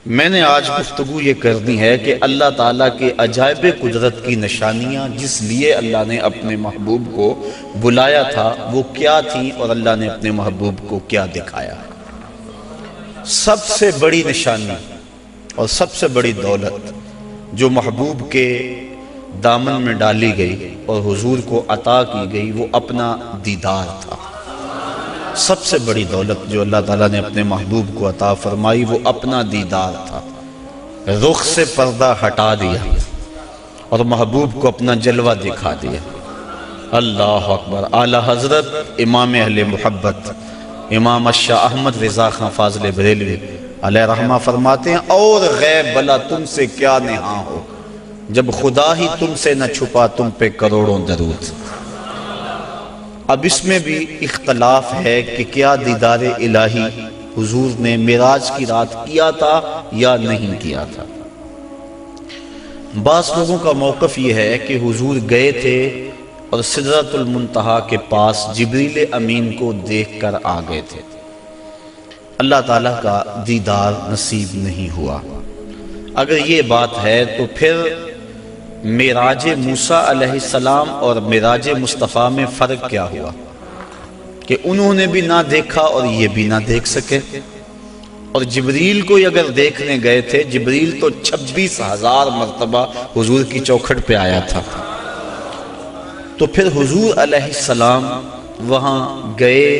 میں نے آج گفتگو یہ کرنی ہے کہ اللہ تعالیٰ کے عجائب قدرت کی نشانیاں جس لیے اللہ نے اپنے محبوب کو بلایا تھا وہ کیا تھیں اور اللہ نے اپنے محبوب کو کیا دکھایا۔ سب سے بڑی نشانی اور سب سے بڑی دولت جو محبوب کے دامن میں ڈالی گئی اور حضور کو عطا کی گئی وہ اپنا دیدار تھا۔ سب سے بڑی دولت جو اللہ تعالیٰ نے اپنے محبوب کو عطا فرمائی وہ اپنا دیدار تھا۔ رخ سے پردہ ہٹا دیا اور محبوب کو اپنا جلوہ دکھا دیا۔ اللہ اکبر۔ اعلیٰ حضرت امام اہل محبت امام شاہ احمد رضا خان فاضل بریلوی علیہ رحمہ فرماتے ہیں اور غیب بلا تم سے کیا نہاں ہو، جب خدا ہی تم سے نہ چھپا تم پہ کروڑوں درود۔ اب اس میں بھی اختلاف ہے کہ کیا دیدار الہی حضور نے معراج کی رات کیا تھا یا نہیں کیا تھا۔ بعض لوگوں کا موقف یہ ہے کہ حضور گئے تھے اور سدرۃ المنتہا کے پاس جبریل امین کو دیکھ کر آ گئے تھے، اللہ تعالیٰ کا دیدار نصیب نہیں ہوا۔ اگر یہ بات ہے تو پھر معراج موسیٰ علیہ السلام اور معراج مصطفیٰ میں فرق کیا ہوا کہ انہوں نے بھی نہ دیکھا اور یہ بھی نہ دیکھ سکے؟ اور جبریل کو اگر دیکھنے گئے تھے، جبریل تو 26,000 مرتبہ حضور کی چوکھٹ پہ آیا تھا، تو پھر حضور علیہ السلام وہاں گئے۔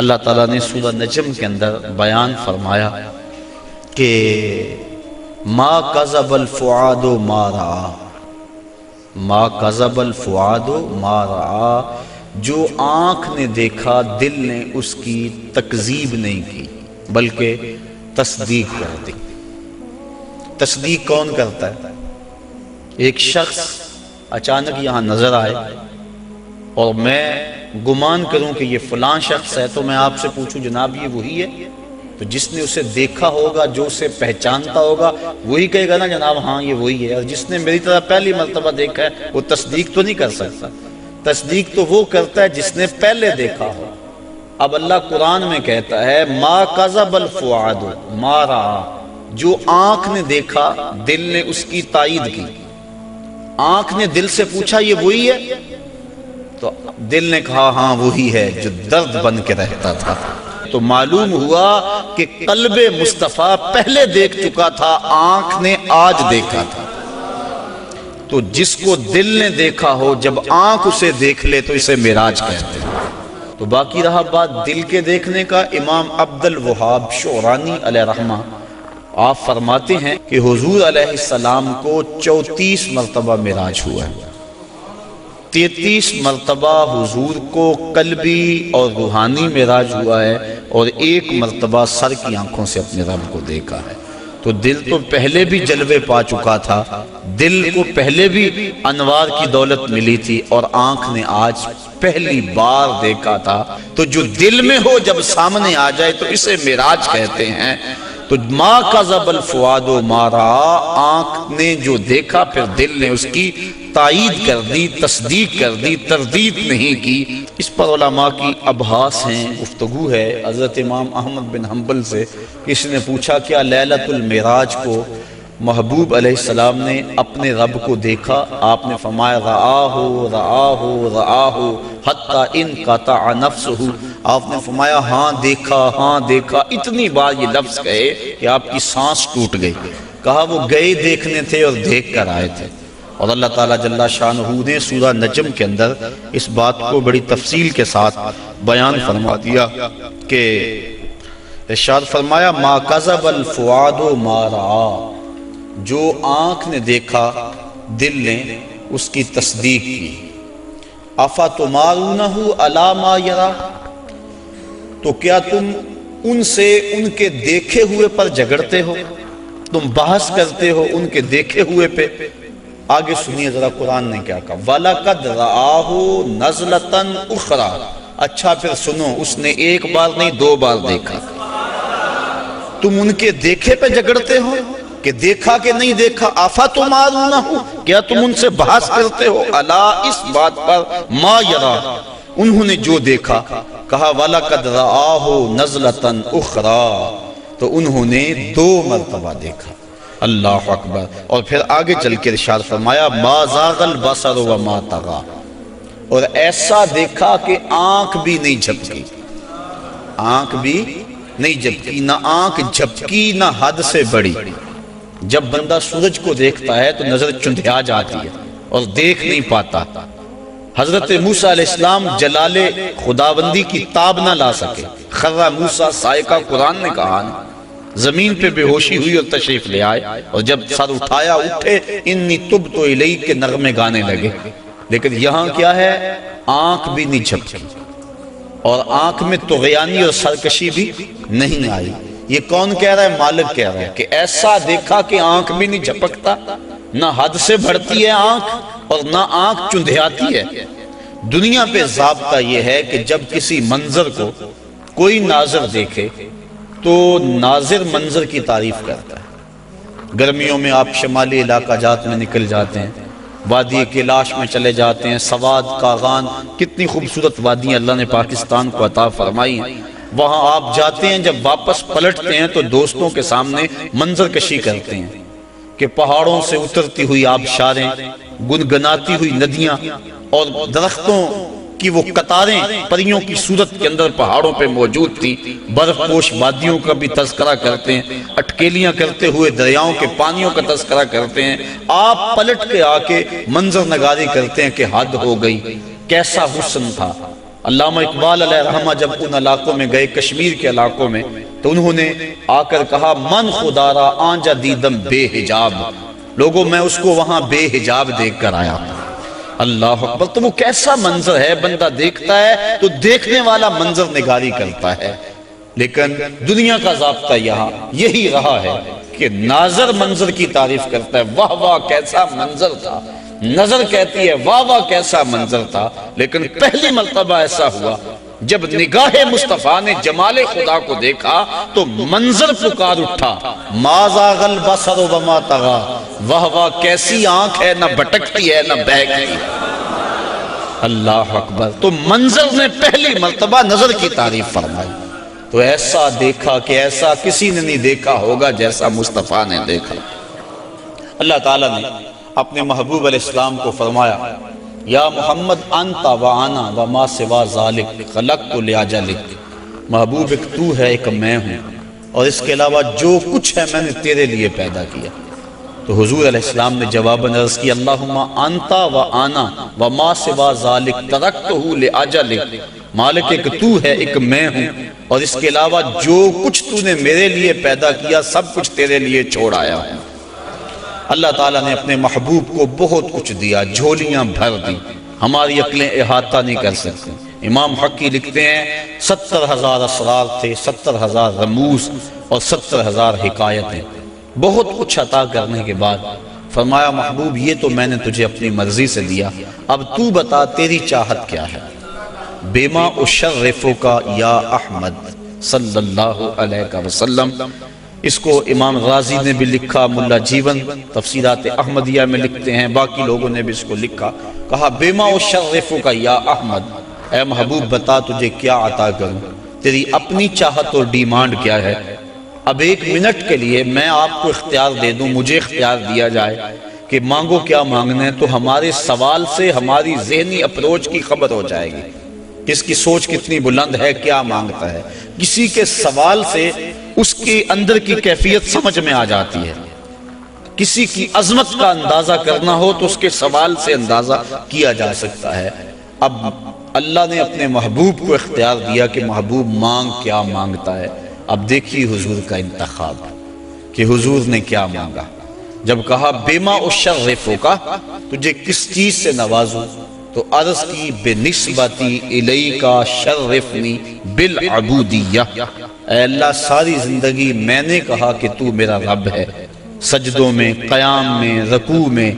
اللہ تعالیٰ نے سورہ نجم کے اندر بیان فرمایا کہ ما کذب الفؤاد ما رأى، ما کذب الفؤاد ما رأى، جو آنکھ نے دیکھا دل نے اس کی تکذیب نہیں کی بلکہ تصدیق کر دی۔ تصدیق کون کرتا ہے؟ ایک شخص اچانک یہاں نظر آئے اور میں گمان کروں کہ یہ فلاں شخص ہے، تو میں آپ سے پوچھوں جناب یہ وہی ہے؟ تو جس نے اسے دیکھا ہوگا، جو اسے پہچانتا ہوگا، وہی کہے گا نا جناب ہاں یہ وہی ہے۔ اور جس نے میری طرح پہلی مرتبہ دیکھا ہے وہ تصدیق تو نہیں کر سکتا۔ تصدیق تو وہ کرتا ہے جس نے پہلے دیکھا ہو۔ اب اللہ قرآن میں کہتا ہے ما کذب الفؤاد ما رأى، جو آنکھ نے دیکھا دل نے اس کی تائید کی۔ آنکھ نے دل سے پوچھا یہ وہی ہے، تو دل نے کہا ہاں وہی ہے جو درد بن کے رہتا تھا۔ تو معلوم ہوا کہ قلب مصطفیٰ پہلے دیکھ چکا تھا، آنکھ نے آج دیکھا تھا۔ تو جس کو دل نے دیکھا ہو جب آنکھ اسے دیکھ لے تو اسے معراج کہتے ہیں۔ تو باقی رہا بات دل کے دیکھنے کا، امام عبد الوہاب شعرانی علیہ رحمہ آپ فرماتے ہیں کہ حضور علیہ السلام کو 34 مرتبہ معراج ہوا ہے۔ 33 مرتبہ حضور کو قلبی اور روحانی معراج ہوا ہے اور 1 مرتبہ سر کی آنکھوں سے اپنے رب کو دیکھا ہے۔ تو دل تو پہلے بھی جلوے پا چکا تھا، دل کو پہلے بھی انوار کی دولت ملی تھی، اور آنکھ نے آج پہلی بار دیکھا تھا۔ تو جو دل میں ہو جب سامنے آ جائے تو اسے معراج کہتے ہیں۔ تو ما کذب الفؤاد ما رأى، آنکھ نے جو دیکھا پھر دل نے اس کی تائید کر دی، تصدیق کر دی، تردید نہیں کی۔ اس پر علماء کی ابحاث ہیں، گفتگو ہے۔ حضرت امام احمد بن حنبل سے کسی نے پوچھا کیا لیلۃ المعراج کو محبوب علیہ السلام نے اپنے رب کو دیکھا؟ آپ نے فرمایا رآہ رآہ رآہ حتی انقطع نفسہ، آپ نے فرمایا ہاں دیکھا، اتنی بار یہ لفظ کہے کہ آپ کی سانس ٹوٹ گئی۔ کہا وہ گئے دیکھنے تھے اور دیکھ کر آئے تھے۔ اور اللہ تعالیٰ جل شانہ نے سورہ نجم کے اندر اس بات کو بڑی تفصیل کے ساتھ بیان فرما دیا کہ ارشاد فرمایا ما کذب الفؤاد ما رأى، جو آنکھ نے دیکھا دل نے اس کی تصدیق کی۔ افتمارونہ علی ما یری، تو کیا تم ان سے ان کے دیکھے ہوئے پر جھگڑتے ہو، تم بحث کرتے ہو ان کے دیکھے ہوئے پہ؟ آگے سنیے ذرا قرآن نے کیا کہا، وَلَقَدْ رَآهُ نَزْلَةً أُخْرَى، اچھا پھر سنو اس نے 1 بار نہیں 2 بار دیکھا۔ تم ان کے دیکھے پہ جھگڑتے ہو کہ دیکھا کہ نہیں دیکھا؟ افتمارونہ، کیا تم ان سے بحث کرتے ہو؟ الا، اس بات پر، ما یرا، انہوں نے جو دیکھا۔ کہا وَلَقَدْ رَآهُ نَزْلَةً أُخْرَى، تو انہوں نے 2 مرتبہ دیکھا۔ اللہ اکبر۔ اور پھر آگے چل کے ارشاد فرمایا ما زاغ البصر وما طغى، اور ایسا دیکھا کہ آنکھ بھی نہیں جھپکی، آنکھ بھی نہیں جھپکی، نہ آنکھ جھپکی نہ حد سے بڑی۔ جب بندہ سورج کو دیکھتا ہے تو نظر چندھیا جاتی ہے اور دیکھ نہیں پاتا۔ حضرت موسیٰ علیہ السلام جلال خداوندی کی تاب نہ لا سکے، خرّ موسیٰ صاعقہ، قرآن نے کہا نا، زمین پہ بے ہوشی ہوئی اور تشریف لے آئے، اور جب سر اٹھایا اٹھے انی تبت الیک کے نغمے گانے لگے۔ لیکن یہاں کیا ہے؟ آنکھ بھی نہیں جھپکی، اور آنکھ میں طغیانی اور سرکشی بھی نہیں آئی۔ یہ کون کہہ رہا ہے؟ مالک کہہ رہا ہے کہ ایسا دیکھا کہ آنکھ بھی نہیں جھپکتا، نہ حد سے بڑھتی ہے آنکھ اور نہ آنکھ چندھیاتی ہے۔ دنیا پہ ضابطہ یہ ہے کہ جب کسی منظر کو کوئی ناظر دیکھے تو ناظر منظر کی تعریف کرتا ہے۔ گرمیوں میں آپ شمالی علاقہ جات میں نکل جاتے ہیں، وادی کیلاش میں چلے جاتے ہیں، سواد، کاغان، کتنی خوبصورت وادیاں اللہ نے پاکستان کو عطا فرمائی ہیں۔ وہاں آپ جاتے ہیں، جب واپس پلٹتے ہیں تو دوستوں کے سامنے منظر کشی کرتے ہیں کہ پہاڑوں سے اترتی ہوئی آبشاریں، گنگناتی ہوئی ندیاں، اور درختوں کی وہ قطاریں پریوں کی صورت کے اندر پہاڑوں پہ موجود تھی۔ برف پوش وادیوں کا بھی تذکرہ کرتے ہیں، اٹکیلیاں کرتے ہوئے دریاؤں کے پانیوں کا تذکرہ کرتے ہیں۔ آپ پلٹ کے آ کے منظر نگاری کرتے ہیں کہ حد ہو گئی، کیسا حسن تھا۔ علامہ اقبال علیہ رحمہ جب ان علاقوں میں گئے، کشمیر کے علاقوں میں، تو انہوں نے آ کر کہا من خدا را آنجا دیدم بے حجاب، لوگوں میں اس کو وہاں بے حجاب دیکھ کر آیا۔ اللہ اکبر۔ تو وہ کیسا منظر ہے، بندہ دیکھتا ہے تو دیکھنے والا منظر نگاری کرتا ہے۔ لیکن دنیا کا ضابطہ یہاں یہی رہا ہے کہ ناظر منظر کی تعریف کرتا ہے، واہ واہ کیسا منظر تھا، نظر کہتی ہے واہ واہ کیسا منظر تھا۔ لیکن پہلی مرتبہ ایسا ہوا جب نگاہ مصطفیٰ نے جمال خدا کو دیکھا تو منظر پکار اٹھا ما زاغ البصر وما طغى، واہ واہ کیسی آنکھ ہے، نہ بھٹکتی ہے نہ بہکتی ہے۔ اللہ اکبر۔ تو منظر نے پہلی مرتبہ نظر کی تعریف فرمائی، تو ایسا دیکھا کہ ایسا کسی نے نہیں دیکھا ہوگا جیسا مصطفیٰ نے دیکھا۔ اللہ تعالیٰ نے اپنے محبوب علیہ السلام کو فرمایا یا محمد انت وانا وما سوا ذالک خلقت لاجلک، محبوب ایک تو ہے ایک میں ہوں، اور اس کے علاوہ جو کچھ ہے میں نے تیرے لیے پیدا کیا۔ تو حضور علیہ السلام نے جواباً عرض کی اللہم انت وانا وما سوا ذالک ترکتہ لاجلک، مالک ایک تو ہے ایک میں ہوں، اور اس کے علاوہ جو کچھ تو نے میرے لیے پیدا کیا سب کچھ تیرے لیے چھوڑ آیا ہوں۔ اللہ تعالیٰ نے اپنے محبوب کو بہت کچھ دیا، جھولیاں بھر دی، ہماری عقلیں احاطہ نہیں کر سکتی۔ امام حقی لکھتے ہیں 70,000 اسرار تھے، 70,000 رموز اور 70,000 حکایتیں، بہت کچھ عطا کرنے کے بعد فرمایا محبوب یہ تو میں نے تجھے اپنی مرضی سے دیا، اب تو بتا تیری چاہت کیا ہے۔ بیما اشرفک یا احمد صلی اللہ علیہ وسلم، اس کو امام غازی نے بھی لکھا، ملا جیون تفسیرات احمدیہ میں لکھتے ہیں، باقی لوگوں نے بھی اس کو لکھا، کہا بیما اشرفک یا احمد، اے محبوب بتا تجھے کیا عطا کروں، تیری اپنی چاہت اور ڈیمانڈ کیا ہے۔ اب 1 منٹ کے لیے میں آپ کو اختیار دے دوں، مجھے اختیار دیا جائے کہ مانگو کیا مانگنا ہے، تو ہمارے سوال سے ہماری ذہنی اپروچ کی خبر ہو جائے گی، کس کی سوچ کتنی بلند ہے، کیا مانگتا ہے۔ کسی کے سوال سے اس کے اندر کی کیفیت سمجھ میں آ جاتی ہے، کسی کی عظمت کا اندازہ کرنا ہو تو اس کے سوال سے اندازہ کیا جا سکتا ہے۔ اب اللہ نے اپنے محبوب کو اختیار دیا کہ محبوب مانگ کیا مانگتا ہے۔ اب دیکھیے حضور کا انتخاب کہ حضور نے کیا مانگا۔ جب کہا بیما اشرفک، تجھے کس چیز سے نوازوں، تو عرض کی بنسبتی الیک شرفنی بالعبودیہ، اے اللہ ساری زندگی میں نے کہا کہ تو میرا رب ہے، سجدوں میں، قیام میں، رکوع میں،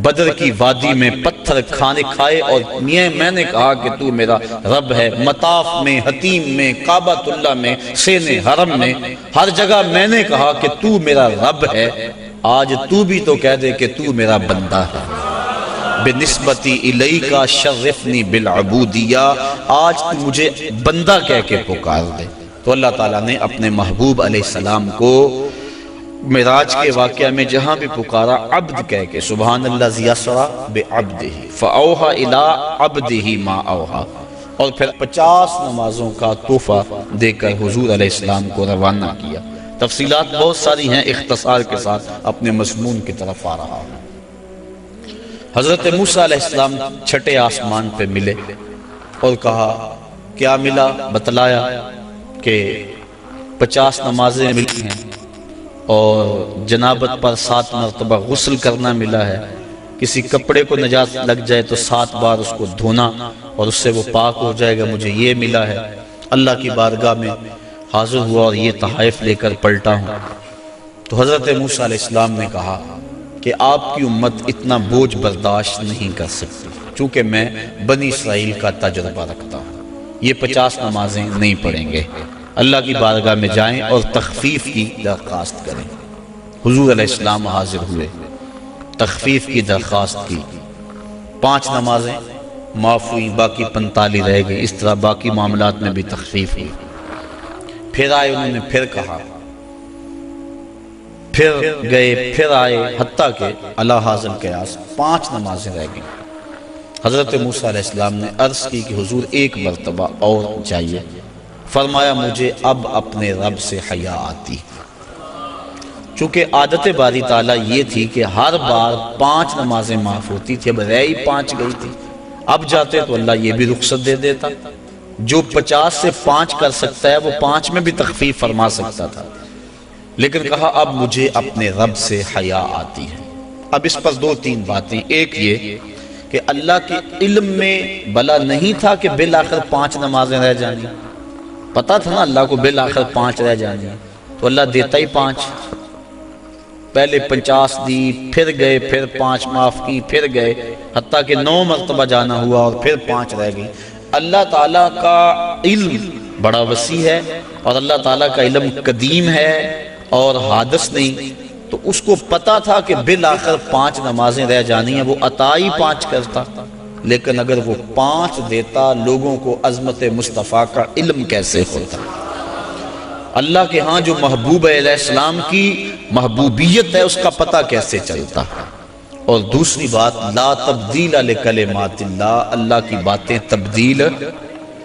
بدر کی وادی میں پتھر کھانے کھائے اور میں نے کہا کہ تو میرا رب ہے، مطاف میں، حتیم میں، کعبۃ اللہ میں، سین حرم میں، ہر جگہ میں نے کہا کہ تو میرا رب ہے۔ آج تو بھی تو کہہ دے کہ تو میرا بندہ ہے۔ بنسبتی الیکا شرفنی بالعبودیہ، آج تو مجھے بندہ کہہ کے پکار دے۔ تو اللہ تعالیٰ نے اپنے محبوب علیہ السلام کو معراج کے واقعہ میں جہاں بھی پکارا عبد کہہ کے، سبحان الذی اسری بعبدہ فاوحی الی عبدہ ما اوحی، اور پھر 50 نمازوں کا تحفہ دے کر حضور علیہ السلام کو روانہ کیا۔ تفصیلات بہت ساری ہیں، اختصار کے ساتھ اپنے مضمون کی طرف آ رہا ہوں۔ حضرت موسیٰ علیہ السلام چھٹے آسمان پہ ملے اور کہا کیا ملا؟ بتلایا کہ 50 نمازیں ملی ہیں اور جنابت پر 7 مرتبہ غسل کرنا ملا ہے، کسی کپڑے کو نجاست لگ جائے تو 7 بار اس کو دھونا اور اس سے وہ پاک ہو جائے گا، مجھے یہ ملا ہے۔ اللہ کی بارگاہ میں حاضر ہوا اور یہ تحائف لے کر پلٹا ہوں۔ تو حضرت موسیٰ علیہ السلام نے کہا کہ آپ کی امت اتنا بوجھ برداشت نہیں کر سکتی، چونکہ میں بنی اسرائیل کا تجربہ رکھتا ہوں، یہ 50 نمازیں نہیں پڑھیں گے۔ اللہ کی بارگاہ میں جائیں اور تخفیف کی درخواست کریں۔ حضور علیہ السلام حاضر ہوئے، تخفیف کی درخواست کی، 5 نمازیں معاف ہوئی، باقی 45 رہ گئی۔ اس طرح باقی معاملات میں بھی تخفیف ہوئی۔ پھر آئے، انہوں نے پھر کہا، پھر گئے، پھر آئے، حتیٰ کہ اللہ حاضر قیاس 5 نمازیں رہ گئیں۔ حضرت موسیٰ علیہ السلام نے عرض کی کہ حضور ایک مرتبہ اور جائیے۔ فرمایا مجھے اب اپنے رب سے حیا آتی، چونکہ عادت باری تعالیٰ یہ تھی کہ ہر بار 5 نمازیں معاف ہوتی تھی، اب رہ ہی 5 گئی تھی، اب جاتے تو اللہ یہ بھی رخصت دے دیتا، جو 50 سے 5 کر سکتا ہے وہ 5 میں بھی تخفیف فرما سکتا تھا، لیکن کہا اب مجھے اپنے رب سے حیا آتی ہے۔ اب اس پر 2-3 باتیں، ایک یہ کہ اللہ کے علم میں بلا نہیں تھا کہ بالآخر 5 نمازیں رہ جانی، پتا تھا نا اللہ کو بالآخر 5 رہ جانی، تو اللہ دیتا ہی 5، پہلے 50 دی، پھر گئے، پھر 5 معاف کی، پھر گئے، حتیٰ کہ 9 مرتبہ جانا ہوا اور پھر 5 رہ گئی۔ اللہ تعالیٰ کا علم بڑا وسیع ہے اور اللہ تعالیٰ کا علم قدیم ہے اور حادث نہیں، تو اس کو پتا تھا کہ بالآخر 5 نمازیں رہ جانی ہیں، وہ عطا ہی 5 کرتا، لیکن اگر وہ 5 دیتا لوگوں کو عظمت مصطفیٰ کا علم کیسے ہوتا؟ اللہ کے ہاں جو محبوب علیہ السلام کی محبوبیت ہے اس کا پتہ کیسے چلتا؟ اور دوسری بات، لا تبدیل لکلمات اللہ، اللہ کی باتیں تبدیل،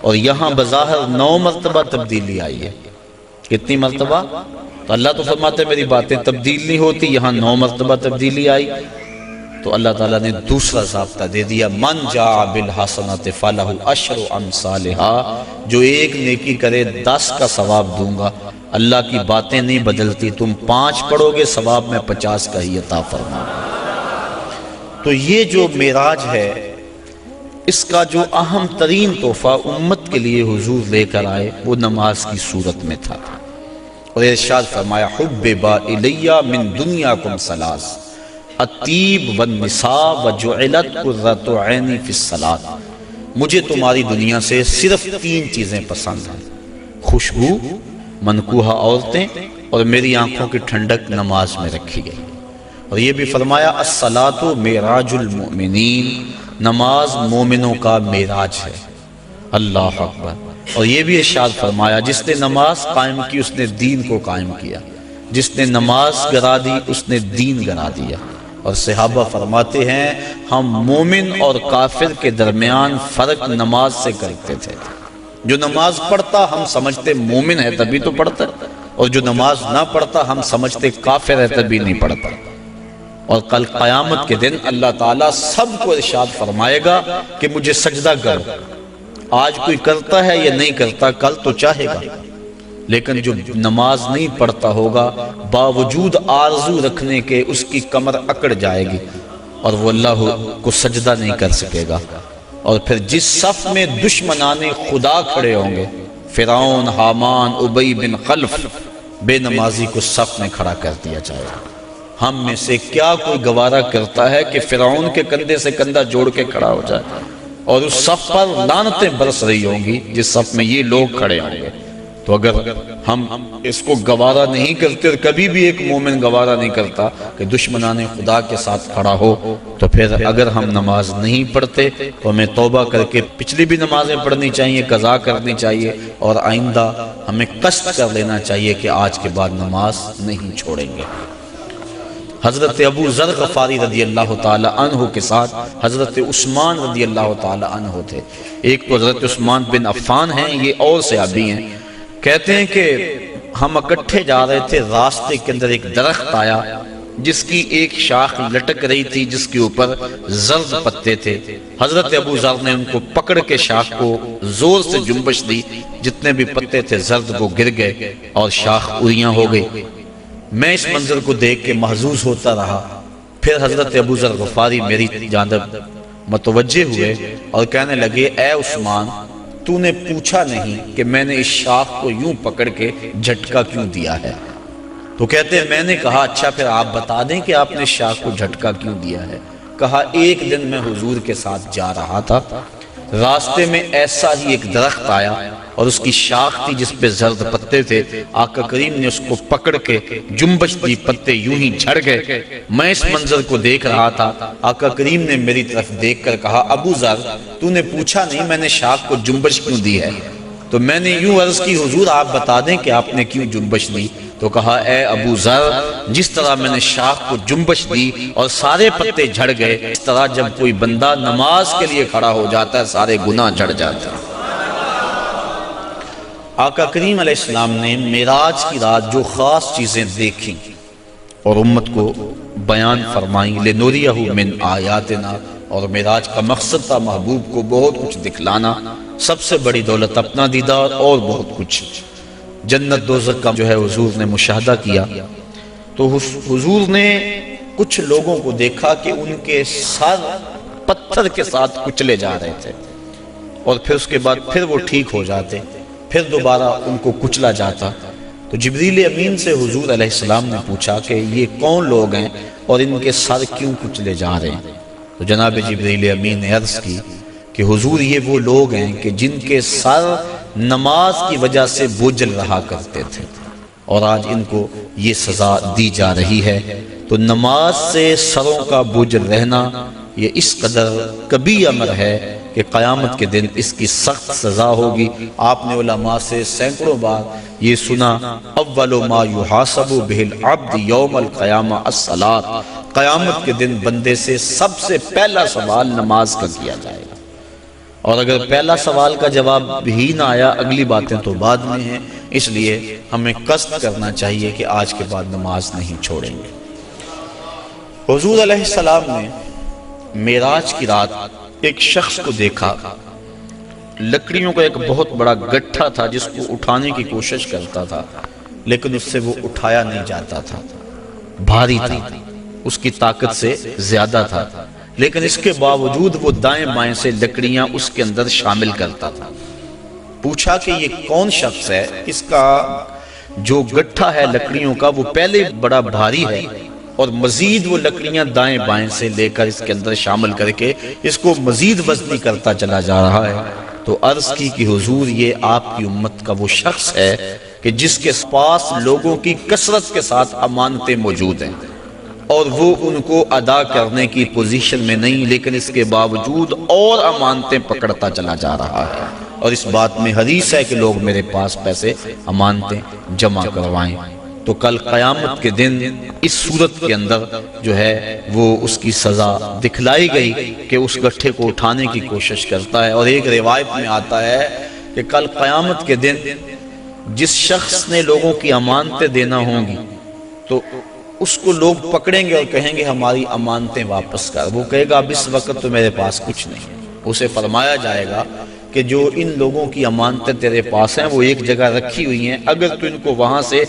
اور یہاں بظاہر 9 مرتبہ تبدیلی آئی ہے۔ کتنی مرتبہ؟ تو اللہ تو فرماتے ہیں میری باتیں تبدیل نہیں ہوتی، یہاں 9 مرتبہ تبدیلی آئی، تو اللہ تعالیٰ نے دوسرا ضابطہ دے دیا، من جاء بالحسنۃ فلہ عشر امثالھا، جو ایک نیکی کرے 10 کا ثواب دوں گا۔ اللہ کی باتیں نہیں بدلتی، تم 5 پڑھو گے ثواب میں 50 کا ہی عطا فرماؤں۔ تو یہ جو معراج ہے، اس کا جو اہم ترین تحفہ امت کے لیے حضور لے کر آئے وہ نماز کی صورت میں تھا، اور ارشاد فرمایا حبب الی من دنیاکم ثلاث الطیب والنساء وجعلت قرۃ عینی فی الصلاۃ، مجھے تمہاری دنیا سے صرف 3 چیزیں پسند ہیں، خوشبو، منکوحہ عورتیں، اور میری آنکھوں کی ٹھنڈک نماز میں رکھی گئی۔ اور یہ بھی فرمایا الصلاۃ معراج المؤمنین، نماز مومنوں کا معراج ہے۔ اللہ اکبر۔ اور یہ بھی ارشاد فرمایا جس نے نماز قائم کی اس نے دین کو قائم کیا، جس نے نماز گرا دی اس نے دین گرا دیا۔ اور صحابہ فرماتے ہیں ہم مومن اور کافر کے درمیان فرق نماز سے کرتے تھے، جو نماز پڑھتا ہم سمجھتے مومن ہے تبھی تو پڑھتا، اور جو نماز نہ پڑھتا ہم سمجھتے کافر ہے تبھی نہیں پڑھتا۔ اور کل قیامت کے دن اللہ تعالیٰ سب کو ارشاد فرمائے گا کہ مجھے سجدہ کرو، آج کوئی کرتا ہے یا نہیں کرتا، کل تو چاہے گا، لیکن جو نماز نہیں پڑھتا ہوگا باوجود آرزو رکھنے کے اس کی کمر اکڑ جائے گی اور وہ اللہ کو سجدہ نہیں کر سکے گا۔ اور پھر جس صف میں دشمنان خدا کھڑے ہوں گے، فرعون، حامان، ابی بن خلف، بے نمازی کو صف میں کھڑا کر دیا جائے گا۔ ہم میں سے کیا کوئی گوارا کرتا ہے کہ فرعون کے کندھے سے کندھا جوڑ کے کھڑا ہو جائے اور اس صف پر لعنتیں برس رہی ہوں گی جس صف میں یہ لوگ کھڑے ہوں گے؟ تو اگر ہم اس کو گوارا نہیں کرتے، اور کبھی بھی ایک مومن گوارا نہیں کرتا کہ دشمنان خدا کے ساتھ کھڑا ہو، تو پھر اگر ہم نماز نہیں پڑھتے تو ہمیں توبہ کر کے پچھلی بھی نمازیں پڑھنی چاہیے، قضا کرنی چاہیے، اور آئندہ ہمیں قصد کر لینا چاہیے کہ آج کے بعد نماز نہیں چھوڑیں گے۔ حضرت ابو ذر غفاری رضی اللہ تعالی عنہ کے ساتھ حضرت عثمان رضی اللہ تعالی عنہ تھے۔ ایک تو حضرت عثمان بن عفان ہیں، یہ اور صحابی ہیں۔ کہتے ہیں کہ ہم اکٹھے جا رہے تھے، راستے کے اندر ایک درخت آیا جس کی ایک شاخ لٹک رہی تھی، جس کے اوپر زرد پتے تھے۔ حضرت ابو ذر نے ان کو پکڑ کے شاخ کو زور سے جنبش دی، جتنے بھی پتے تھے زرد وہ گر گئے اور شاخ اریاں ہو گئی۔ میں اس منظر کو دیکھ کے محظوظ ہوتا رہا۔ پھر حضرت ابو ذر غفاری میری جانب متوجہ ہوئے اور کہنے لگے، اے عثمان، تو نے پوچھا نہیں کہ میں نے اس شاخ کو یوں پکڑ کے جھٹکا کیوں دیا ہے؟ تو کہتے ہیں میں نے کہا اچھا پھر آپ بتا دیں کہ آپ نے شاخ کو جھٹکا کیوں دیا ہے۔ کہا ایک دن میں حضور کے ساتھ جا رہا تھا، راستے میں ایسا ہی ایک درخت آیا اور اس کی شاخ تھی جس پہ زرد پتے تھے، آقا کریم نے اس کو پکڑ کے جنبش دی، پتے یوں ہی جھڑ گئے۔ میں اس منظر کو دیکھ رہا تھا، آقا کریم نے میری طرف دیکھ کر کہا، ابو ذر تو نے پوچھا نہیں میں نے شاخ کو جنبش کیوں دی ہے؟ تو میں نے یوں عرض کی، حضور آپ بتا دیں کہ آپ نے کیوں جنبش دی؟ تو کہا اے ابو ذر، جس طرح میں نے شاخ کو جنبش دی اور سارے پتے جھڑ گئے، اس طرح جب کوئی بندہ نماز کے لیے کھڑا ہو جاتا ہے سارے گناہ جھڑ جاتے ہیں۔ آقا کریم علیہ السلام نے معراج کی رات جو خاص چیزیں دیکھیں اور امت کو بیان فرمائیں، لِنُرِيَهُ مِنْ آیاتنا، اور معراج کا مقصد تھا محبوب کو بہت کچھ دکھلانا، سب سے بڑی دولت اپنا دیدار اور بہت کچھ۔ جنت دوزخ کا جو ہے حضور نے مشاہدہ کیا، تو حضور نے کچھ لوگوں کو دیکھا کہ ان کے سر پتھر کے ساتھ کچلے جا رہے تھے، اور پھر اس کے بعد پھر وہ ٹھیک ہو جاتے، پھر دوبارہ ان کو کچلا جاتا۔ تو جبریل امین سے حضور علیہ السلام نے پوچھا کہ یہ کون لوگ ہیں اور ان کے سر کیوں کچلے جا رہے ہیں؟ تو جناب جبریل امین نے عرض کی کہ حضور یہ وہ لوگ ہیں کہ جن کے سر نماز کی وجہ سے بوجھل رہا کرتے تھے، اور آج ان کو یہ سزا دی جا رہی ہے۔ تو نماز سے سروں کا بوجھل رہنا یہ اس قدر کبھی امر ہے کہ قیامت کے دن اس کی سخت سزا ہوگی۔ آپ نے علماء سے سینکڑوں بار یہ سنا، اول ما یحاسب بہ العبد یوم القیامہ الصلاۃ، قیامت کے دن بندے سے سب سے پہلا سوال نماز کا کیا جائے گا، اور اگر پہلا سوال کا جواب ہی نہ آیا اگلی باتیں تو بعد میں ہیں، اس لیے ہمیں قصد کرنا چاہیے کہ آج کے بعد نماز نہیں چھوڑیں گے۔ حضور علیہ السلام نے معراج کی رات ایک شخص کو دیکھا، لکڑیوں کا ایک بہت بڑا گٹھا تھا جس کو اٹھانے کی کوشش کرتا تھا، لیکن اس سے وہ اٹھایا نہیں جاتا تھا، بھاری تھا، اس کی طاقت سے زیادہ تھا، لیکن اس کے باوجود وہ دائیں بائیں سے لکڑیاں اس کے اندر شامل کرتا تھا۔ پوچھا کہ یہ کون شخص ہے؟ اس کا جو گٹھا ہے لکڑیوں کا وہ پہلے بڑا بھاری ہے، اور مزید وہ لکڑیاں دائیں بائیں سے لے کر اس کے اندر شامل کر کے اس کو مزید وزنی کرتا چلا جا رہا ہے۔ تو عرض کی کہ حضور یہ آپ کی امت کا وہ شخص ہے کہ جس کے پاس لوگوں کی کثرت کے ساتھ امانتیں موجود ہیں، اور وہ ان کو ادا کرنے کی پوزیشن میں نہیں، لیکن اس کے باوجود اور امانتیں پکڑتا چلا جا رہا ہے، اور اس بات میں حدیث ہے کہ لوگ میرے پاس پیسے امانتیں جمع کروائیں۔ تو کل قیامت کے دن اس صورت کے اندر جو ہے وہ اس کی سزا دکھلائی گئی کہ اس گٹھے کو اٹھانے کی کوشش کرتا ہے، اور ایک روایت میں آتا ہے کہ کل قیامت کے دن جس شخص نے لوگوں کی امانتیں دینا ہوں گی تو اس کو لوگ پکڑیں گے اور کہیں گے ہماری امانتیں واپس کر۔ وہ کہے گا اب اس وقت تو میرے پاس کچھ نہیں۔ اسے فرمایا جائے گا کہ جو ان لوگوں کی امانتیں تیرے پاس ہیں وہ ایک جگہ رکھی ہوئی ہیں، اگر تو ان کو وہاں سے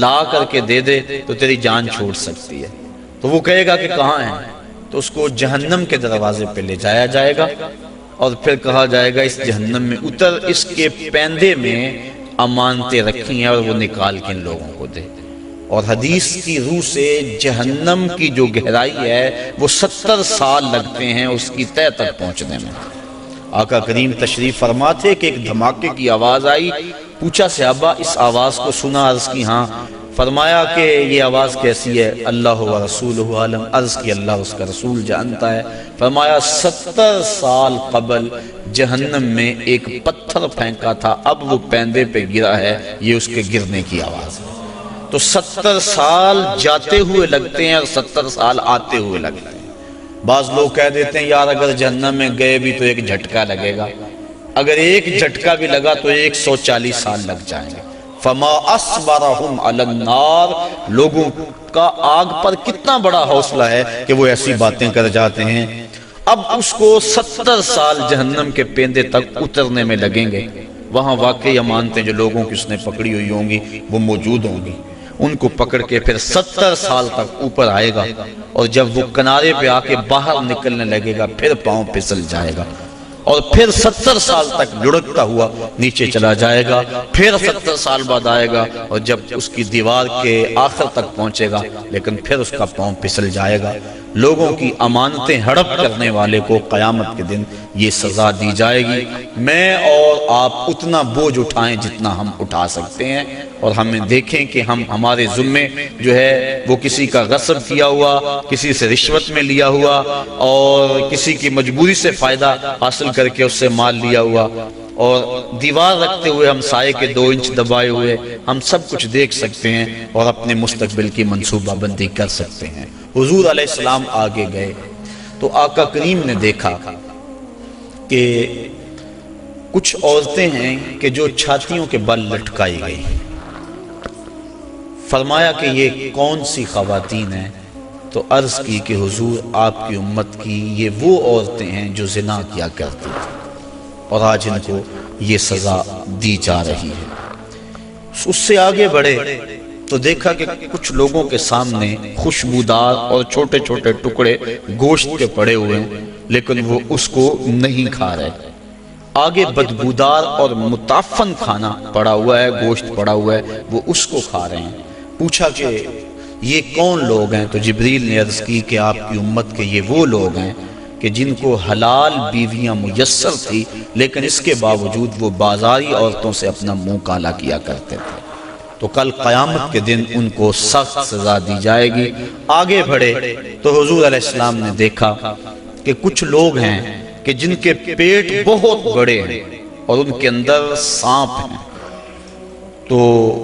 لا کر کے دے دے تو تیری جان چھوڑ سکتی ہے۔ تو وہ کہے گا کہ کہاں ہیں؟ تو اس کو جہنم کے دروازے پہ لے جایا جائے گا، اور پھر کہا جائے گا اس جہنم میں اتر، اس کے پیندے میں امانتیں رکھی ہیں اور وہ نکال کے ان لوگوں کو دے۔ اور حدیث کی روح سے جہنم کی جو گہرائی ہے وہ 70 سال لگتے ہیں اس کی تہہ تک پہنچنے میں۔ آقا کریم تشریف فرما تھے کہ ایک دھماکے کی آواز آئی، پوچھا صحابہ اس آواز کو سنا؟ عرض کی ہاں۔ فرمایا کہ یہ آواز کیسی ہے؟ اللہ و رسولہ عالم۔ عرض کی اللہ اس کا رسول جانتا ہے۔ فرمایا 70 سال قبل جہنم میں ایک پتھر پھینکا تھا، اب وہ پیندے پہ گرا ہے، یہ اس کے گرنے کی آواز ہے۔ تو 70 سال جاتے ہوئے لگتے ہیں اور 70 سال آتے ہوئے لگتے ہیں۔ بعض لوگ کہہ دیتے ہیں یار اگر جہنم میں گئے بھی تو ایک جھٹکا لگے گا، اگر ایک جھٹکا بھی لگا تو 140 سال لگ جائیں گے۔ فما اصبرہم علی النار، لوگوں کا آگ پر کتنا بڑا حوصلہ ہے کہ وہ ایسی باتیں کر جاتے ہیں۔ اب اس کو 70 سال جہنم کے پیندے تک اترنے میں لگیں گے۔ وہاں واقعی ہم مانتے ہیں جو لوگوں کی اس نے پکڑی ہوئی ہوں گی وہ موجود ہوں گی، ان کو پکڑ کے پھر 70 سال تک اوپر آئے گا، اور جب وہ کنارے پہ آ کے باہر نکلنے لگے گا پھر پاؤں پھسل جائے گا، اور پھر 70 سال تک لڑکتا ہوا نیچے چلا جائے گا، پھر 70 سال بعد آئے گا، اور جب اس کی دیوار کے آخر تک پہنچے گا لیکن پھر اس کا پاؤں پھسل جائے گا۔ لوگوں کی امانتیں ہڑپ کرنے والے کو قیامت کے دن یہ سزا دی جائے گی۔ میں اور آپ اتنا بوجھ اٹھائیں جتنا ہم اٹھا سکتے ہیں، اور ہمیں دیکھیں کہ ہم ہمارے ذمے جو ہے وہ کسی کا غصب کیا ہوا، کسی سے رشوت میں لیا ہوا، اور کسی کی مجبوری سے فائدہ حاصل کر کے اس سے مال لیا ہوا، اور دیوار رکھتے ہوئے ہم سائے کے 2 انچ دبائے ہوئے، ہم سب کچھ دیکھ سکتے ہیں اور اپنے مستقبل کی منصوبہ بندی کر سکتے ہیں۔ حضور علیہ السلام آگے گئے تو آقا کریم نے دیکھا کہ کچھ عورتیں ہیں کہ جو چھاتیوں کے بل لٹکائی گئی۔ فرمایا کہ یہ کون سی خواتین ہیں؟ تو عرض کی کہ حضور آپ کی امت کی یہ وہ عورتیں ہیں جو زنا کیا کرتی تھیں، اور آج ان کو یہ سزا دی جا رہی ہے۔ اس سے آگے بڑھے تو دیکھا کہ کچھ لوگوں کے سامنے خوشبودار اور چھوٹے چھوٹے ٹکڑے گوشت کے پڑے ہوئے ہیں، لیکن وہ اس کو نہیں کھا رہے۔ آگے بدبودار اور متعفن کھانا پڑا ہوا ہے، گوشت پڑا ہوا ہے، وہ اس کو کھا رہے ہیں۔ پوچھا کہ یہ کون لوگ ہیں؟ تو جبریل نے عرض کی کہ آپ کی امت کے یہ وہ لوگ ہیں کہ جن کو حلال بیویاں میسر تھی، لیکن اس کے باوجود وہ بازاری عورتوں سے اپنا منہ کالا کیا کرتے تھے۔ تو کل قیامت کے دن ان کو سخت سزا دی جائے گی۔ آگے بڑھے تو حضور علیہ السلام نے دیکھا کہ کچھ لوگ ہیں کہ جن کے پیٹ بہت بڑے ہیں اور ان کے اندر سانپ ہیں، تو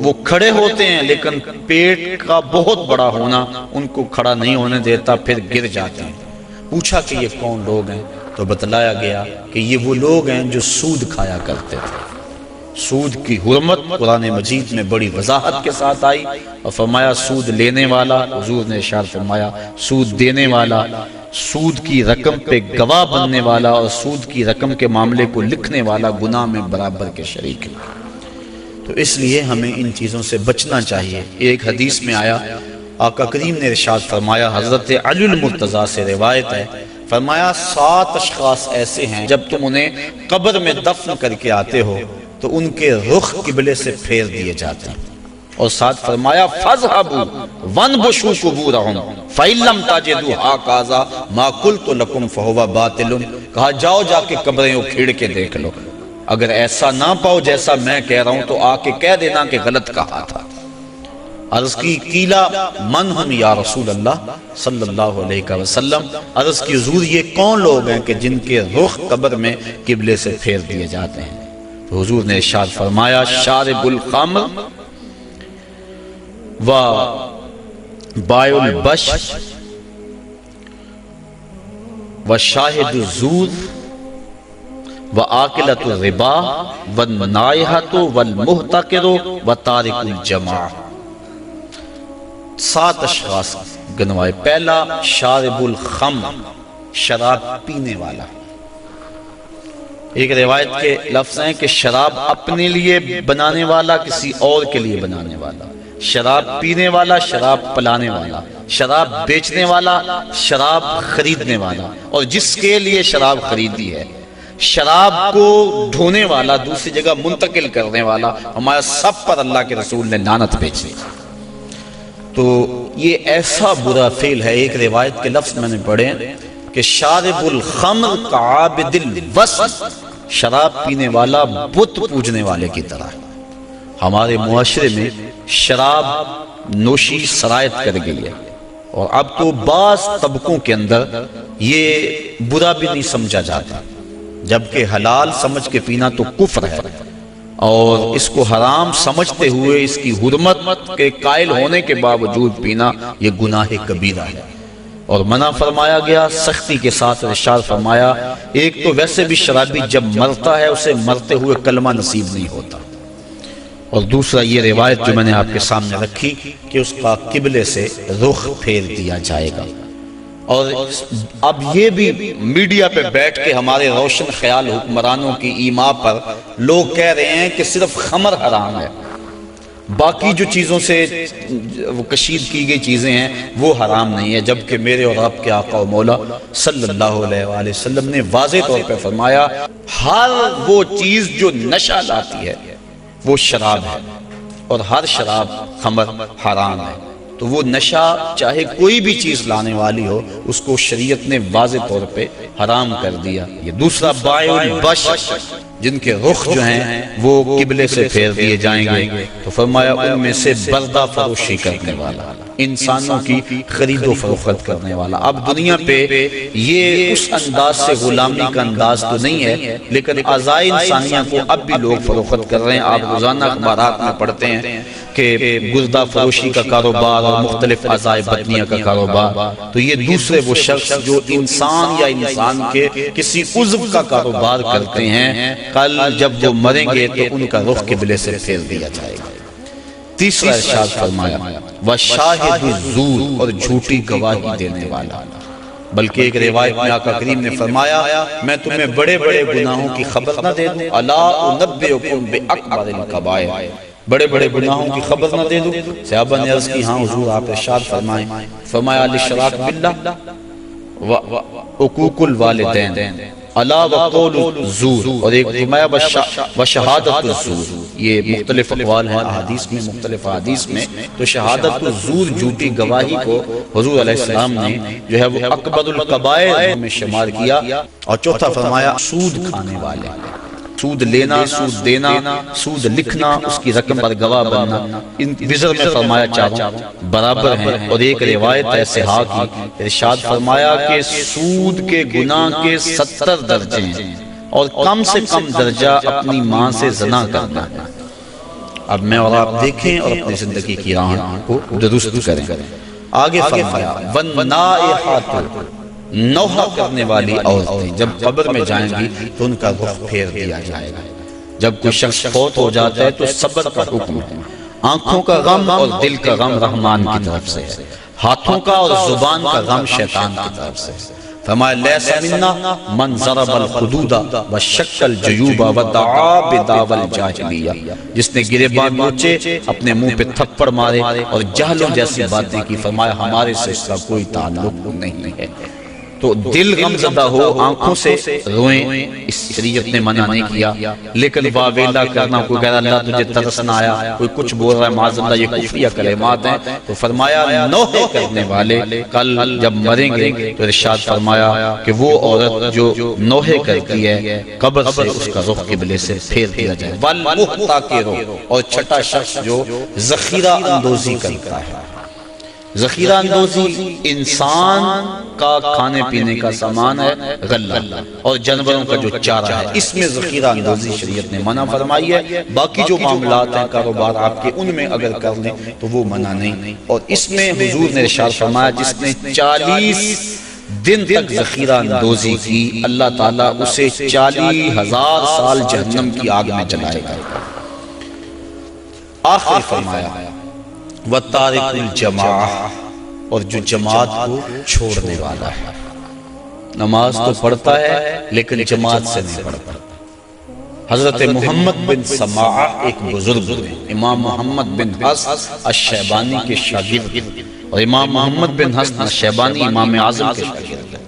وہ کھڑے ہوتے ہیں لیکن پیٹ کا بہت بڑا ہونا ان کو کھڑا نہیں ہونے دیتا، پھر گر جاتے ہیں۔ پوچھا کہ یہ کون لوگ ہیں؟ تو بتلایا گیا کہ یہ وہ لوگ ہیں جو سود کھایا کرتے تھے۔ سود کی حرمت قرآن مجید میں بڑی وضاحت کے ساتھ آئی، اور فرمایا سود لینے والا، حضور نے ارشاد فرمایا سود دینے والا، سود کی رقم پہ گواہ بننے والا اور سود کی رقم کے معاملے کو لکھنے والا گناہ میں برابر کے شریک ہے۔ تو اس لیے ہمیں ان چیزوں سے بچنا چاہیے۔ ایک حدیث میں آیا، آقا کریم نے ارشاد فرمایا، حضرت علی المرتضیٰ سے روایت ہے، فرمایا 7 اشخاص ایسے ہیں جب تم انہیں قبر میں دفن کر کے آتے ہو تو ان کے رخ قبلے سے پھیر دیے جاتے ہیں، اور ساتھ فرمایا فَاذْهَبُوا وَانْبُشُوا قُبُورَهُمْ فَإِن لَّمْ تَجِدُوا هَٰكَذَا مَا قُلْتُ لَكُمْ فَهُوَ بَاطِلٌ، کہا جاؤ جا کے قبریں اکھیڑ کے دیکھ لو، اگر ایسا نہ پاؤ جیسا میں کہہ رہا ہوں تو آ کے کہہ دینا کہ غلط کہا تھا۔ عرض کی قیلا من ہم یا رسول اللہ صلی اللہ علیہ وسلم، عرض کی حضور یہ کون لوگ ہیں کہ جن کے رخ قبر میں قبلے سے پھیر دیے جاتے ہیں؟ تو حضور نے ارشاد فرمایا شارب الخمر و بائع البش و شاہد الزور و آکلۃ الربا و النائحۃ والمحتقر و تارک الجماع۔ 7 اشخاص گنوائے۔ پہلا شارب الخمر، شراب پینے والا۔ ایک روایت کے لفظ ہیں کہ شراب اپنے لیے بنانے والا، کسی اور کے لیے بنانے والا، شراب پینے والا، شراب پلانے والا، شراب بیچنے والا، شراب خریدنے والا، اور جس کے لیے شراب خریدی ہے، شراب کو ڈھونے والا، دوسری جگہ منتقل کرنے والا، ہمارا سب پر اللہ کے رسول نے لعنت بھیجی۔ تو یہ ایسا برا فعل ہے۔ ایک روایت کے لفظ میں نے پڑھے کہ شارب الخمر کعابد الوثن، شراب پینے والا بت پوجنے والے کی طرح۔ ہمارے معاشرے میں شراب نوشی سرایت کر گئی ہے، اور اب تو بعض طبقوں کے اندر یہ برا بھی نہیں سمجھا جاتا، جبکہ حلال سمجھ کے پینا تو کفر ہے، اور اس کو حرام سمجھتے ہوئے اس کی حرمت کے قائل ہونے کے باوجود پینا یہ گناہ کبیرہ ہے، اور منع فرمایا گیا سختی کے ساتھ۔ ارشاد فرمایا ایک تو ویسے بھی شرابی جب مرتا ہے اسے مرتے ہوئے کلمہ نصیب نہیں ہوتا، اور دوسرا یہ روایت جو میں نے آپ کے سامنے رکھی کہ اس کا قبلے سے رخ پھیر دیا جائے گا۔ اور اب یہ بھی میڈیا پہ بیٹھ کے ہمارے روشن خیال حکمرانوں کی ایما پر لوگ کہہ رہے ہیں کہ صرف خمر حرام ہے، باقی جو چیزوں سے وہ کشید کی گئی چیزیں ہیں وہ حرام نہیں ہے، جبکہ میرے اور آپ کے آقا و مولا صلی اللہ علیہ وآلہ وسلم نے واضح طور پہ فرمایا ہر وہ چیز جو نشہ لاتی ہے وہ شراب ہے، اور ہر شراب خمر حرام ہے۔ تو وہ نشہ چاہے کوئی بھی چیز لانے والی ہو اس کو شریعت نے واضح طور پہ حرام کر دیا۔ یہ دوسرا بائع البش، جن کے رخ جو ہیں وہ قبلے سے پھیر دیے جائیں گے، تو فرمایا ان میں سے بردہ فروشی کرنے والا، انسانوں کی خرید و فروخت کرنے والا۔ اب دنیا پہ یہ اس انداز سے غلامی کا انداز تو نہیں ہے، لیکن اعضائے انسانیہ کو اب بھی لوگ فروخت کر رہے ہیں۔ آپ روزانہ اخبارات میں پڑھتے ہیں کہ گردہ فروشی کا کاروبار اور مختلف اعضائے بدنیہ کا کاروبار، تو یہ دوسرے وہ شخص جو انسان یا انسان کے کسی عضو کا کاروبار کرتے ہیں، کل جب وہ مریں گے تو ان کا رخ قبلے سے پھیر دیا جائے گا۔ تیسرا ارشاد فرمایا وَشَاهِدُ الزُّورِ، اور جھوٹی گواہی دینے والا۔ بلکہ ایک روایت میں آقا کریم نے فرمایا میں تمہیں بڑے بڑے گناہوں کی خبر نہ دے دوں، الا انبئکم بأکبر الکبائر، بڑے بڑے گناہوں کی خبر نہ دے دوں؟ صحابہ نے عرض کی ہاں حضور آپ ارشاد فرمائیں۔ فرمایا الاشراک باللہ وعقوق الوالدین الا وقول الزور، اور ایک فرمایا وشہادت الزور۔ یہ مختلف اقوال ہیں احادیث میں، مختلف احادیث میں، تو شہادت الزور جھوٹی گواہی کو حضور علیہ السلام نے جو ہے وہ اکبر الکبائر میں شمار کیا۔ اور چوتھا فرمایا سود کھانے والے، سود لینا، سود دینا، سود لکھنا، اس کی رقم پر گواہ بننا، ان وزر میں فرمایا چاروں برابر ہیں۔ اور ایک روایت ہے صحاح کی، ارشاد فرمایا کہ سود کے گناہ کے 70 درجے ہیں، اور کم سے کم درجہ اپنی ماں سے زنا کرنا۔ اب میں اور آپ دیکھیں اور اپنی زندگی کی راہ کو درست کریں۔ آگے فرمایا وَالنَّائِحَاتُ، نوحہ کرنے والی عورتیں جب قبر میں جائیں گی تو ان کا رخ پھیر دیا جائے گا۔ جب کوئی شخص فوت ہو جاتا ہے تو صبر کا حکم ہے، آنکھوں کا غم اور دل کا غم رحمان کی طرف سے ہے، ہاتھوں کا اور زبان کا غم شیطان کی طرف سے ہے۔ فرمایا لیس منا من ضرب الخدود وشق الجیوب ودعا بدعوی الجاہلیہ، جس نے گریبان نوچے، اپنے منہ پہ تھپڑ مارے اور جہلوں جیسی باتیں کی، فرمایا ہمارے سے اس کا کوئی تعلق نہیں ہے۔ تو دل غم زدہ ہو، آنکھوں سے روئیں، اس شریعت نے منع نہیں کیا، لیکن واویلا کرنا، کوئی کہہ رہا اللہ تجھے ترس نہ آیا، کوئی کچھ بول رہا ہے معاذ اللہ، یہ کفریہ کلمات ہیں، تو فرمایا نوحے کرنے والے کل جب مریں گے تو ارشاد فرمایا کہ وہ عورت جو نوحے کرتی ہے قبر سے اس کا رخ قبلے سے پھیر دیا جائے۔ والمحتکر، اور چھٹا شخص جو ذخیرہ اندوزی کرتا ہے۔ ذخیرہ اندوزی انسان کا کھانے پینے کا سامان ہے، غلہ، اور جانوروں کا جو چارہ ہے، اس میں ذخیرہ اندوزی شریعت نے منع فرمائی ہے۔ باقی جو معاملات ہیں کاروبار آپ کے، ان میں اگر کر لیں تو وہ منع نہیں۔ اور اس میں حضور نے ارشاد فرمایا جس نے 40 دن تک ذخیرہ اندوزی کی، اللہ تعالیٰ اسے 40,000 سال جہنم کی آگ میں جلائے گا۔ آخری فرمایا وَتَارِكُ الْجَمَاعَةِ، اور جو جماعت کو چھوڑنے والا ہے، نماز تو پڑھتا ہے لیکن جماعت سے نہیں پڑھتا۔ حضرت محمد بن سماعہ ایک بزرگ ہیں، امام محمد بن حسن الشیبانی کے شاگرد، اور امام محمد بن حسن الشیبانی امام اعظم کے شاگرد ہیں۔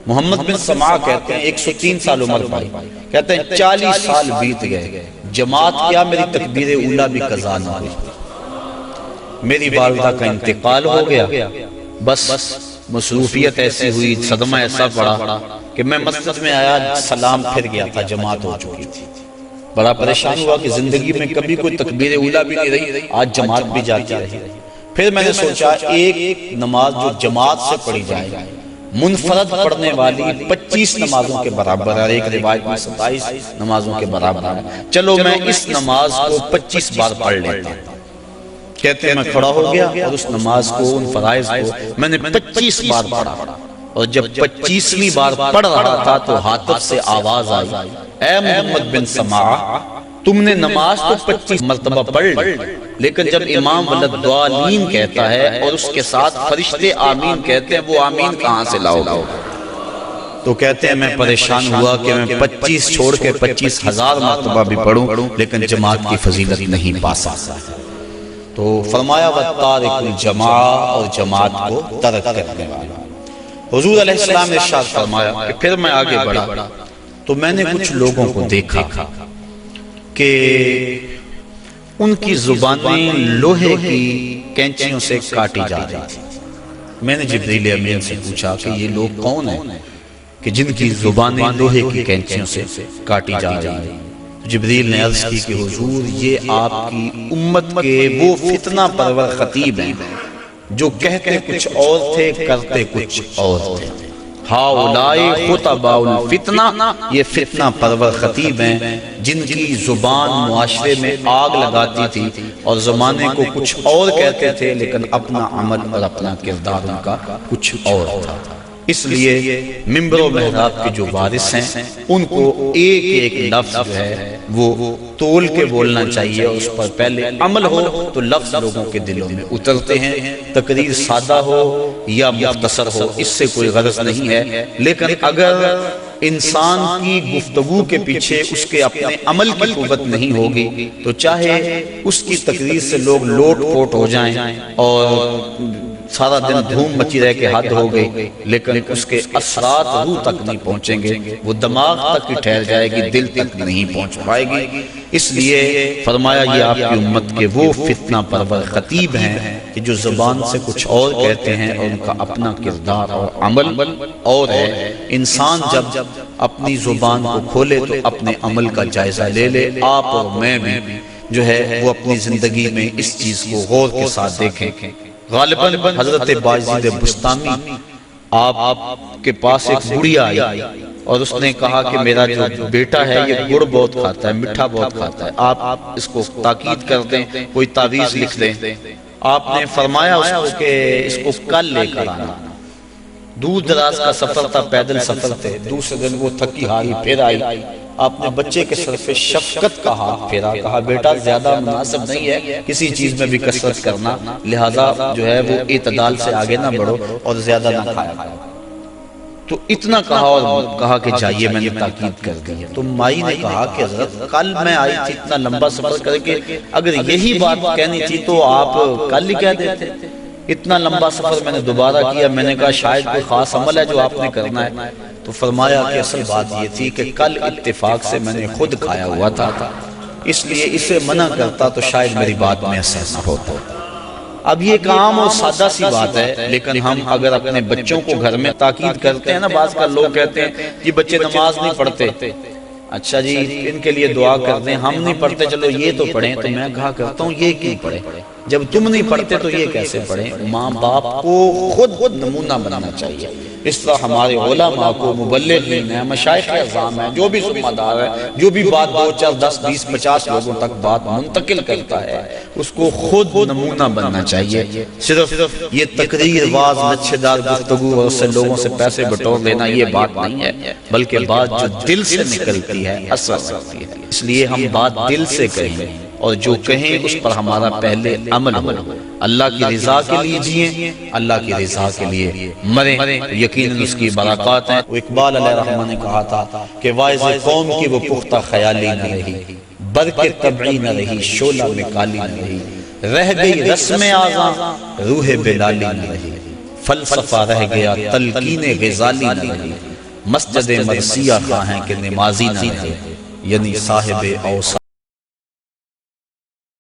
محمد بن سماعہ کہتے ہیں 103 سال عمر پائی، کہتے ہیں 40 سال بیت گئے، جماعت کیا میری تکبیر اولیٰ بھی قضا نہ ہوئی، میری والدہ کا انتقال ہو گیا، بس مصروفیت ایسی ہوئی، صدمہ ایسا پڑا کہ میں مسجد میں آیا، سلام پھر گیا تھا، جماعت ہو چکی تھی۔ بڑا پریشان ہوا کہ زندگی میں کبھی کوئی تکبیر اولیٰ بھی نہیں رہی، آج جماعت بھی جاتی رہی۔ پھر میں نے سوچا ایک نماز جو جماعت سے پڑھی جائے منفرد پڑھنے والی 25 نمازوں کے برابر ہے، ایک روایت میں 27 نمازوں کے برابر ہے، چلو میں اس نماز کو 25 بار پڑھ لیتا ہوں۔ کہتے ہیں میں کھڑا ہو گیا اور اس نماز کو، ان فرائض کو میں نے 25 بار پڑھا، اور جب 25ویں بار پڑھ رہا تھا تو حاطب سے آواز آئی، اے محمد بن سماع، تم نے نماز تو 25 مرتبہ پڑھ لی، لیکن جب امام ولدالضالین کہتا ہے اور اس کے ساتھ فرشتے آمین کہتے ہیں، وہ آمین کہاں سے لاؤ گے؟ تو کہتے ہیں میں پریشان ہوا کہ میں 25 چھوڑ کے 25,000 مرتبہ بھی پڑھوں لیکن جماعت کی فضیلت نہیں پا سکتا۔ تو فرمایا وَالتَّارِكُ الْجَمَاعَ، اور جماعت کو ترک کرنے والا۔ حضور علیہ السلام نے ارشاد فرمایا کہ پھر میں آگے بڑھا تو میں نے کچھ لوگوں کو دیکھا کہ ان کی زبانیں لوہے کی کینچیوں سے کاٹی جا رہی تھی۔ میں نے جبریل امین سے پوچھا کہ یہ لوگ کون ہیں کہ جن کی زبانیں لوہے کی کینچیوں سے کاٹی جا رہی ہیں؟ جبریل نے عرض کی کہ حضور یہ آپ کی امت کے وہ فتنہ پرور خطیب ہیں جو کہتے کچھ اور تھے کرتے کچھ اور تھے۔ ہاؤلائی خطباء الفتنہ، یہ فتنہ پرور خطیب ہیں جن کی زبان معاشرے میں آگ لگاتی تھی اور زمانے کو کچھ اور کہتے تھے لیکن اپنا عمل اور اپنا کردار ان کا کچھ اور تھا۔ اس لیے منبر و محراب کے جو وارث ہیں ان کو ایک ایک لفظ جو ہے وہ تول کے بولنا چاہیے، اور اس پر پہلے عمل ہو تو لفظ لوگوں کے دلوں میں اترتے ہیں۔ تقریر سادہ ہو یا مختصر ہو اس سے کوئی غرض نہیں ہے، لیکن اگر انسان کی گفتگو کے پیچھے اس کے اپنے عمل کی قوت نہیں ہوگی تو چاہے اس کی تقریر سے لوگ لوٹ پوٹ ہو جائیں اور سارا دن دھوم مچی رہ کے حد ہو گئی، لیکن اس کے اثرات روح تک نہیں پہنچیں گے، وہ دماغ تک ہی ٹھہر جائے گی، دل تک نہیں پہنچ پائے گی۔ اس لیے فرمایا یہ آپ کی امت کے وہ فتنہ پرور خطیب ہیں کہ جو زبان سے کچھ اور کہتے ہیں اور ان کا اپنا کردار اور عمل اور ہے۔ انسان جب اپنی زبان کو کھولے تو اپنے عمل کا جائزہ لے لے۔ آپ اور میں بھی جو ہے وہ اپنی زندگی میں اس چیز کو غور کے ساتھ دیکھیں۔ غالباً حضرت باجید بستامی آپ کے پاس ایک بڑھیا آئی اور اس نے کہا کہ میرا جو بیٹا ہے یہ گڑ بہت کھاتا ہے، میٹھا بہت کھاتا ہے، آپ اس کو تاکید کر دیں، کوئی تعویذ لکھ دیں۔ آپ نے فرمایا اس کو کہ اس کو کل لے کر آنا۔ دور دراز کا سفر تھا، پیدل سفر تھے، دوسرے دن وہ تھکی ہاری پھر آئی۔ آپ نے بچے کے سر پہ شفقت کا ہاتھ پھیرا، کہا بیٹا زیادہ مناسب نہیں ہے کسی چیز میں بھی کثرت کرنا، لہٰذا جو ہے وہ اعتدال سے آگے نہ بڑھو اور زیادہ نہ کھایا کرو۔ تو اتنا کہا اور کہا کہ جائیے، میں نے تاکید کر دی۔ تو مائی نے کہا کہ حضرت کل میں آئی تھی اتنا لمبا سفر کر کے، اگر یہی بات کہنی تھی تو آپ کل ہی کہہ دیتے، اتنا لمبا سفر میں نے دوبارہ کیا۔ میں نے کہا شاید کوئی خاص عمل ہے جو آپ نے کرنا ہے۔ تو فرمایا کہ اصل بات یہ تھی کہ کل اتفاق سے میں نے خود کھایا ہوا تھا، اس لیے اسے منع کرتا تو شاید میری بات میں اثر نہ ہوتا۔ اب یہ ایک عام اور سادہ سی بات ہے، لیکن ہم اگر اپنے بچوں کو گھر میں تاکید کرتے ہیں نا، بعض کا لوگ کہتے ہیں یہ بچے نماز نہیں پڑھتے، اچھا جی ان کے لیے دعا کر دیں، ہم نہیں پڑھتے چلو یہ تو پڑھیں۔ تو میں کہا کرتا ہوں یہ کیوں پڑھیں؟ جب تم نہیں پڑھتے تو یہ کیسے پڑھیں؟ ماں باپ کو خود نمونہ بنانا چاہیے۔ اس طرح ہمارے علماء کو، مبلغین ہیں، مشائخ اعظام ہیں، جو بھی ذمہ دار ہے، جو بھی بات 2 4 10 20 50 لوگوں تک بات منتقل کرتا ہے، اس کو خود نمونہ بننا چاہیے۔ صرف یہ تقریر، واز، لچھے دار گفتگو اور اس سے لوگوں سے پیسے بٹور لینا یہ بات نہیں ہے، بلکہ بات جو دل سے نکلتی ہے اثر کرتی ہے۔ اس لیے ہم بات دل سے کہیں اور جو کہیں اس پر ہمارا پہلے عمل ہو۔ اللہ کی رضا کے لیے جئیں، اللہ کی رضا کے لیے مریں، یقیناً اس کی برکات ہیں۔ اقبال علیہ رحمہ نے کہا تھا کہ واعظ قوم کی وہ پختہ خیالی نہ رہی، برق طبعی نہ رہی، شعلہ میں کالی نہ رہی، رہ گئی رسم آزاں، روح بلالی نہ رہی، فلسفہ رہ گیا تلقین غزالی نہ رہی، مسجد مرثیہ خواہیں کہ نمازی نہ رہے، یعنی صاحب اوصاف